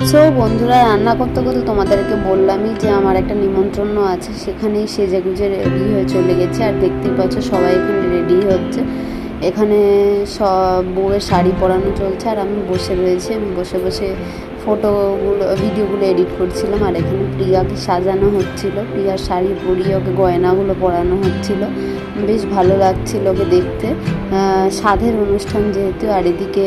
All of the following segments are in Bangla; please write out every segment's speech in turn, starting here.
সো বন্ধুরা, রান্না করতে করতে তোমাদেরকে বললামই যে আমার একটা নিমন্ত্রণ আছে, সেখানেই সেজে গুজে রেডি হয়ে চলে গেছি। আর দেখতেই পাচ্ছ সবাই এখানে রেডি হচ্ছে। এখানে সব বউয়ের শাড়ি পরানো চলছে আর আমি বসে রয়েছি। আমি বসে বসে ফটোগুলো ভিডিওগুলো এডিট করছিলাম। আর এখানে প্রিয়াকে সাজানো হচ্ছিল, প্রিয়ার শাড়ি পরিয়ে ওকে গয়নাগুলো পরানো হচ্ছিল। বেশ ভালো লাগছিল ওকে দেখতে। সাধের অনুষ্ঠান যেহেতু, আর এদিকে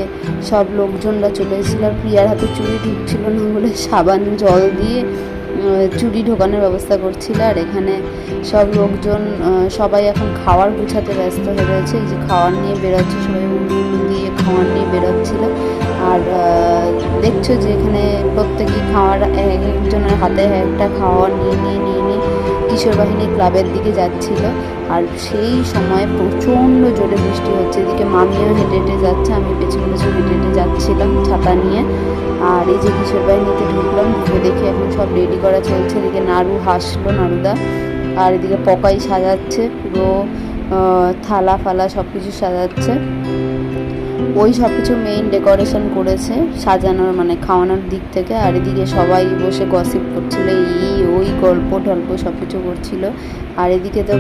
সব লোকজনরা চলে এসেছিল। আর প্রিয়ার হাতে চুড়ি ঢুকছিল না বলে সাবান জল দিয়ে চুড়ি ঢোকানোর ব্যবস্থা করছিল। আর এখানে সব লোকজন সবাই এখন খাওয়ার গুছাতে ব্যস্ত হয়ে রয়েছে। এই যে খাওয়ার নিয়ে বেরোচ্ছে, সবাই উঁডু দিয়ে খাওয়ার নিয়ে বেরোচ্ছিল। আর দেখছো যে এখানে প্রত্যেকেই খাওয়ার একজনের হাতে একটা খাওয়ার নিয়ে কিশোর বাহিনী ক্লাবের দিকে যাচ্ছিল। আর সেই সময় প্রচণ্ড জোরে বৃষ্টি হচ্ছে। এদিকে মামিও হেঁটে হেঁটে যাচ্ছে, আমি পেছনে পেছনে হেঁটে হেঁটে যাচ্ছিলাম ছাতা নিয়ে। আর এই যে কিশোর বাহিনীতে ঢুকলাম, ঢুকে দেখি এখন সব রেডি করা চলছে। এদিকে নাড়ু হাসলো, নাড়ুদা। আর এদিকে পকাই সাজাচ্ছে, পুরো থালা ফালা সব কিছু সাজাচ্ছে। ওই সব কিছু মেইন ডেকোরেশন করেছে সাজানোর, মানে খাওয়ানোর দিক থেকে। আর এদিকে সবাই বসে গসিপ করছিল, ওই গল্প টল্প সব কিছু করছিল। আর এদিকে তো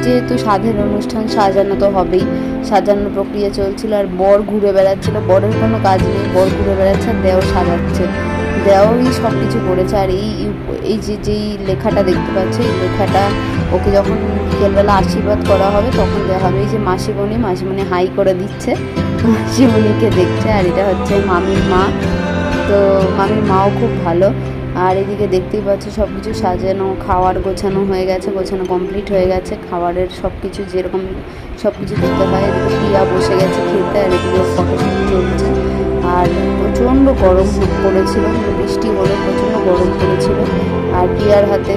যেহেতু সাধের অনুষ্ঠান, সাজানো তো হবেই, সাজানোর প্রক্রিয়া চলছিল। আর বর ঘুরে বেড়াচ্ছিল, বরের কোনো কাজ নেই, বর ঘুরে বেড়াচ্ছে আর দেও সাজাচ্ছে। দেওই সব কিছু করেছে। আর এই যেই লেখাটা দেখতে পাচ্ছে, এই লেখাটা ওকে যখন বিকেলবেলা আশীর্বাদ করা হবে তখন দেওয়া হবে। এই যে মাসিমণি হাই করে দিচ্ছে, মাসিমণিকে দেখছে। আর এটা হচ্ছে মামির মা, তো মামির মাও খুব ভালো। আর এদিকে দেখতেই পাচ্ছ সব কিছু সাজানো, খাওয়ার গোছানো হয়ে গেছে, গোছানো কমপ্লিট হয়ে গেছে। খাবারের সব কিছু যেরকম সব কিছু দিতে হয়। এদিকে প্রিয়া বসে গেছে খেতে, আর এদিকে ফটোশ্যুট চলছে। আর প্রচণ্ড গরম পড়েছিল, বৃষ্টি হলে প্রচণ্ড গরম পড়েছিল। আর প্রিয়ার হাতে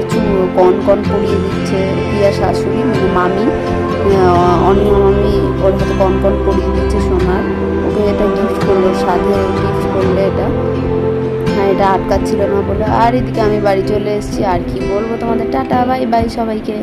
কন পরিয়ে দিচ্ছে প্রিয়ার শাশুড়ি, মানে মামি, অনিমা মামি ওর হাতে কন পরিয়ে দিচ্ছে সোনার। ওকে এটা গিফট করলো, সাধে গিফট করলে এটা। হ্যাঁ, এটা আটকাচ্ছিল না বলে। আর এদিকে আমি বাড়ি চলে এসেছি। আর কি বলবো তোমাদের, টাটা বাই বাই সবাইকে।